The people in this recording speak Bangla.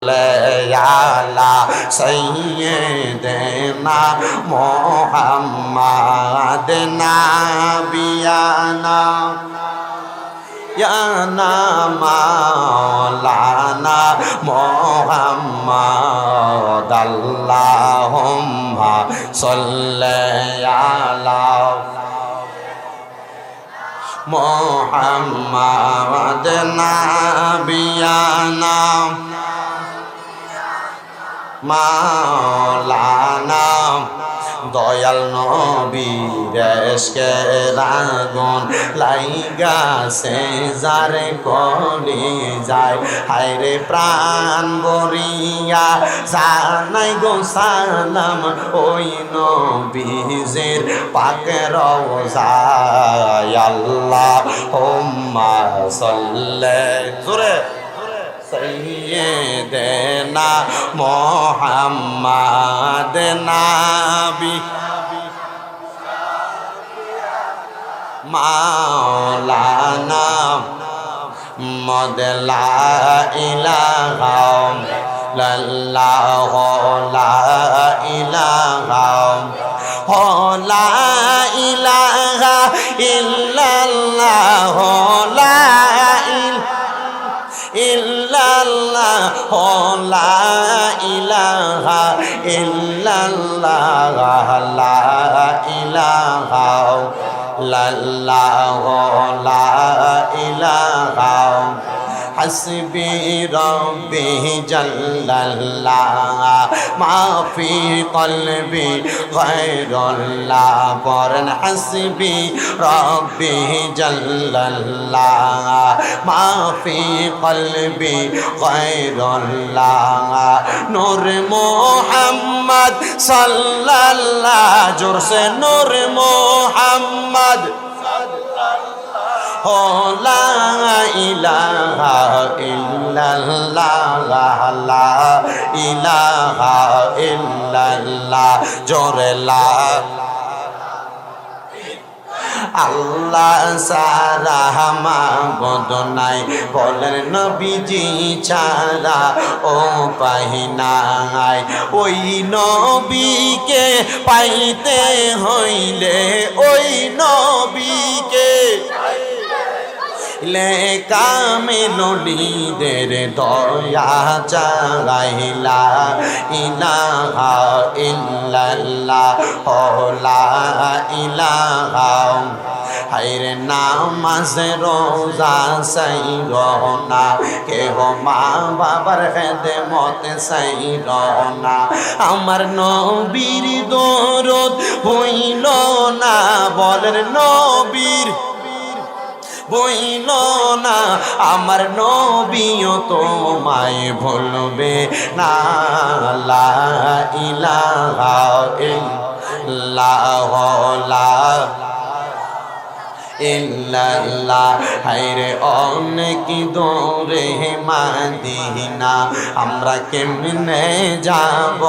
আলা সাইয়্যিদিনা মুহাম্মাদ নাবিয়ানা ইয়ানা মাওলানা মুহাম্মাদ আল্লাহুম্মা সাল্লি আলা মুহাম্মাদ নাবিয়ানা মাওলানা দয়াল নবীর এশকের আগুন লাইগাছে যারে কলিজায় হায়রে প্রাণ ভরিয়া জানাই গো সালাম ওই নবীজির পাক রওজায় আল্লাহুম্মা সাল্লি জোরে সাইয়্যিদিনা মুহাম্মাদ নাবি মাওলানা লা ইলাহা ইল্লাল্লাহু লা ইলাহা লা ইলাহা ইল্লাল্লাহু লা ইল্লাল্লাহ লা ইলাহা ইল্লাল্লাহ লা ইলাহা ইল্লাল্লাহ লা ইলাহা হাসবি রব্বি জাল্লাল্লাহ মা ফি কলবি গায়রুল্লাহ পরন হাসবি রব্বি জাল্লাল্লাহ মা ফি কলবি গায়রুল্লাহ নূর মুহাম্মদ সাল্লাল্লাহ জোরসে নূর মুহাম্মদ লা ইলাহা ইল্লাল্লাহ লা ইলাহা ইল্লাল্লাহ জোরে লা আল্লাহ সারা মাবুদ নাই বলেন নবীজি ছাড়া ও পাহিনাই ওই নবীকে পাইতে হইলে ওই নবীকে লে কামিলুলিদের দয়া চাইলা ইলাহা ইল্লাল্লাহ লা ইলাহা হায়রে নামাজ রোজা সাইরনা কেহ মা বাবার খেদমত সাইরনা আমার নবীর দরদ হইল না বলেন নবীর বইল না আমার নবীও তোমায় ভুলবে না লা ইলাহা ইল্লাল্লাহ লা ইল্লাল্লাহ হায়রে অনেক দূরে মাদিনা আমরা কেমনে যাব